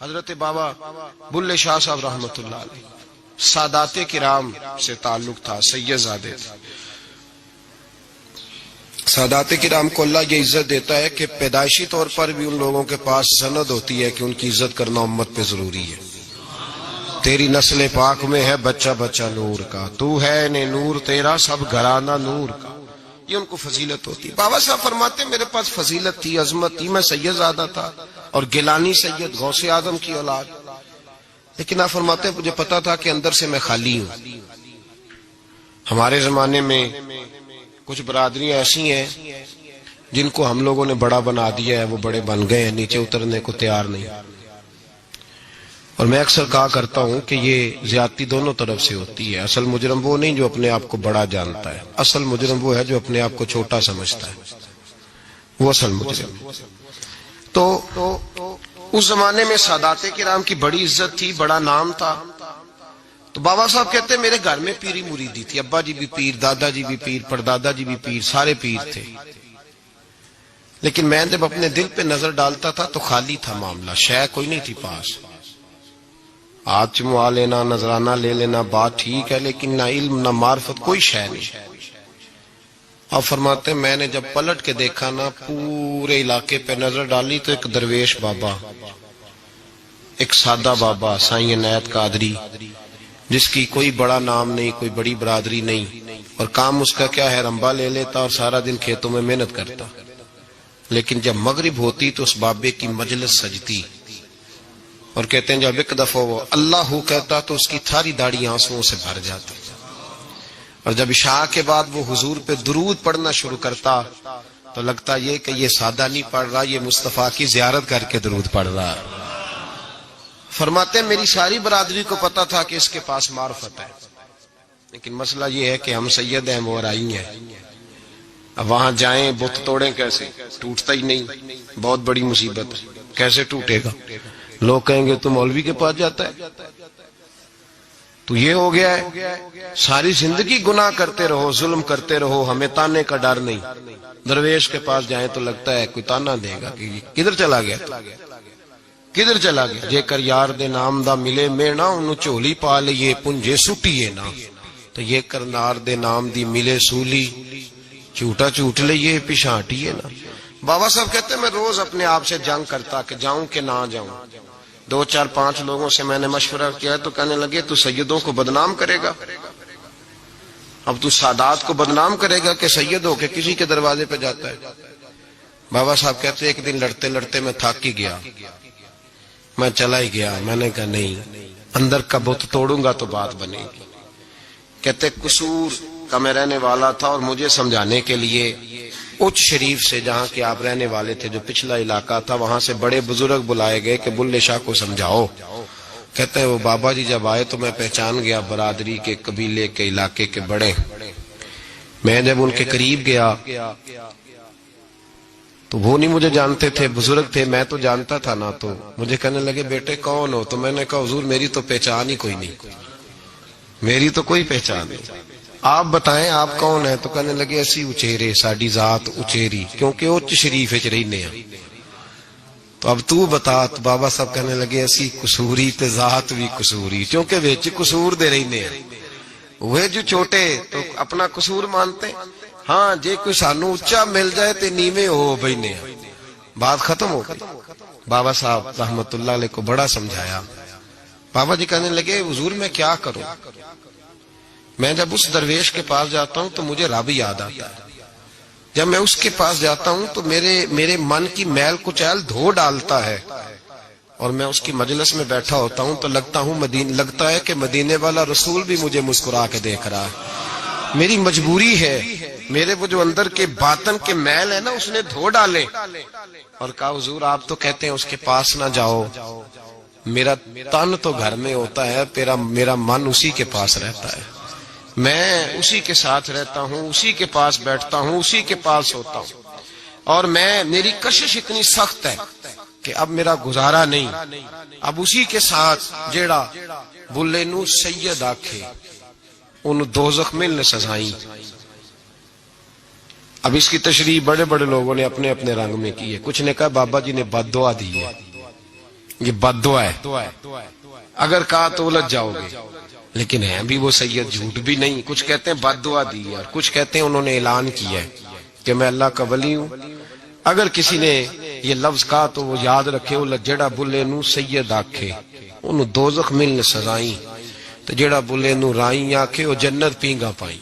حضرت بابا بلے شاہ صاحب رحمت اللہ علیہ سادات کرام سے تعلق تھا، سید زادے تھے۔ سادات کرام کو اللہ یہ عزت دیتا ہے کہ پیدائشی طور پر بھی ان لوگوں کے پاس سند ہوتی ہے کہ ان کی عزت کرنا امت پہ ضروری ہے۔ تیری نسل پاک میں ہے بچہ بچہ نور کا، تو ہے نے نور تیرا سب گھرانہ نور کا، یہ ان کو فضیلت ہوتی ہے۔ بابا صاحب فرماتے ہیں میرے پاس فضیلت تھی، عظمت تھی، میں سید زادہ تھا اور گیلانی سید غوث اعظم کی اولاد، لیکن آپ فرماتے ہیں مجھے پتا تھا کہ اندر سے میں خالی ہوں۔ ہمارے زمانے میں کچھ برادریاں ایسی ہیں جن کو ہم لوگوں نے بڑا بنا دیا ہے، وہ بڑے بن گئے ہیں، نیچے اترنے کو تیار نہیں۔ اور میں اکثر کہا کرتا ہوں کہ یہ زیادتی دونوں طرف سے ہوتی ہے۔ اصل مجرم وہ نہیں جو اپنے آپ کو بڑا جانتا ہے، اصل مجرم وہ ہے جو اپنے آپ کو چھوٹا سمجھتا ہے، وہ اصل مجرم۔ تو اس زمانے میں سادات کرام کی بڑی عزت تھی، بڑا نام تھا۔ تو بابا صاحب کہتے ہیں میرے گھر میں پیری مریدی تھی، ابا جی بھی پیر، دادا جی بھی پیر، پردادا جی بھی پیر، سارے پیر تھے، لیکن میں جب اپنے دل پہ نظر ڈالتا تھا تو خالی تھا معاملہ، شے کوئی نہیں تھی پاس۔ ہاتھ چموا لینا، نذرانہ لے لینا بات ٹھیک ہے، لیکن نہ علم نہ معرفت، کوئی شے نہیں۔ اب فرماتے ہیں میں نے جب پلٹ کے دیکھا نا، پورے علاقے پہ نظر ڈالی تو ایک درویش بابا، ایک سادہ بابا سائیں عنایت قادری، جس کی کوئی بڑا نام نہیں، کوئی بڑی برادری نہیں، اور کام اس کا کیا ہے، رمبا لے لیتا اور سارا دن کھیتوں میں محنت کرتا، لیکن جب مغرب ہوتی تو اس بابے کی مجلس سجتی، اور کہتے ہیں جب ایک دفعہ وہ اللہ کہتا تو اس کی ساری داڑھی آنسوؤں سے بھر جاتی، اور جب عشاء کے بعد وہ حضور پہ درود پڑھنا شروع کرتا تو لگتا یہ کہ یہ سادہ نہیں پڑھ رہا، یہ مصطفیٰ کی زیارت کر کے درود پڑھ رہا۔ فرماتے ہیں میری ساری برادری کو پتا تھا کہ اس کے پاس معرفت ہے، لیکن مسئلہ یہ ہے کہ ہم سید ہیں، وہ رائی ہیں، اب وہاں جائیں بت توڑیں کیسے، ٹوٹتا ہی نہیں، بہت بڑی مصیبت ہے، کیسے ٹوٹے گا؟ لوگ کہیں گے تو مولوی کے پاس جاتا ہے، تو یہ ہو گیا ہے ساری زندگی گناہ کرتے رہو، ظلم کرتے رہو، ہمیں تانے کا ڈر نہیں۔ درویش کے پاس جائیں تو لگتا ہے کوئی تانا دے گا کہ کدھر چلا گیا، کدھر چلا گیا۔ جے کر یار دے نام دا ملے مینا، انہوں چولی پا لیے پنجے سٹیے نا، تو یہ کر نار دے نام دی ملے سولی، جھوٹا جھوٹ لیے پچھاٹیے نا۔ بابا صاحب کہتے ہیں میں روز اپنے آپ سے جنگ کرتا کہ جاؤں کہ نہ جاؤں۔ 2 4 5 لوگوں سے میں نے مشورہ کیا تو کہنے لگے تو سیدوں کو بدنام کرے گا، اب تو سادات کو بدنام کرے گا کہ سید ہو کے کسی کے دروازے پہ جاتا ہے۔ بابا صاحب کہتے ایک دن لڑتے لڑتے میں تھک ہی گیا، میں چلا ہی گیا، میں نے کہا نہیں، اندر کا بت توڑوں گا تو بات بنے گی۔ کہتے قصور کا میں رہنے والا تھا، اور مجھے سمجھانے کے لیے اچ شریف سے جہاں کے آپ رہنے والے تھے، جو پچھلا علاقہ تھا، وہاں سے بڑے بزرگ بلائے گئے کہ بلے شاہ کو سمجھاؤ۔ کہتے ہیں وہ بابا جی جب آئے تو میں پہچان گیا برادری کے، قبیلے کے، علاقے کے بڑے۔ میں جب ان کے قریب گیا تو وہ نہیں مجھے جانتے تھے، بزرگ تھے، میں تو جانتا تھا نا، تو مجھے کہنے لگے بیٹے کون ہو؟ تو میں نے کہا حضور میری تو پہچان ہی کوئی نہیں، میری تو کوئی پہچان نہیں، آپ بتائیں آپ کون ہیں؟ تو کہنے لگے اسی اچیرے، ساڈی ذات اچیری، کیونکہ اچ شریف وچ رہنے ہیں۔ تو اب تو بتا، تو بابا صاحب کہنے لگے اسی قصوری تے ذات بھی قصوری، کیونکہ وچ قصور دے رہنے ہیں، وہ جو چھوٹے تو اپنا قصور مانتے، ہاں جے کوئی سانو اچا مل جائے تے نیویں ہو بینے، بات ختم ہو گئی۔ بابا صاحب رحمت اللہ علیہ کو بڑا سمجھایا۔ بابا جی کہنے لگے حضور میں کیا کروں؟ میں جب اس درویش کے پاس جاتا ہوں تو مجھے رب یاد آتا ہے، جب میں اس کے پاس جاتا ہوں تو میرے من کی میل کچیل دھو ڈالتا ہے، اور میں اس کی مجلس میں بیٹھا ہوتا ہوں تو لگتا ہے کہ مدینے والا رسول بھی مجھے مسکرا کے دیکھ رہا ہے۔ میری مجبوری ہے، میرے وہ جو اندر کے باطن کے میل ہے نا، اس نے دھو ڈالے، اور کہا حضور آپ تو کہتے ہیں اس کے پاس نہ جاؤ، میرا تن تو گھر میں ہوتا ہے، میرا من اسی کے پاس رہتا ہے، میں اسی کے ساتھ رہتا ہوں، اسی کے پاس بیٹھتا ہوں، اسی کے پاس ہوتا ہوں، اور میری کشش اتنی سخت ہے کہ اب میرا گزارا نہیں، اب اسی کے ساتھ جیڑا بلے نو سید آکھے ان دوزخ میں نے سزائیں۔ اب اس کی تشریح بڑے بڑے لوگوں نے اپنے اپنے رنگ میں کی ہے، کچھ نے کہا بابا جی نے بد دعا دی ہے، یہ بد دعا ہے، اگر کہا تو الجھ جاؤ گے، لیکن ہے بھی وہ سید، جھوٹ بھی نہیں. کچھ کہتے ہیں بد دعا دی ہے، اور کچھ کہتے ہیں انہوں نے اعلان کیا ہے کہ میں اللہ کا ولی ہوں. اگر کسی نے یہ لفظ کہا تو وہ یاد رکھے، وہ جڑا بلے نو سید آکھے انہوں دوزخ ملنے سزائیں، تو جڑا بلے نو رائیں آکھے وہ جنت پینگا پائیں.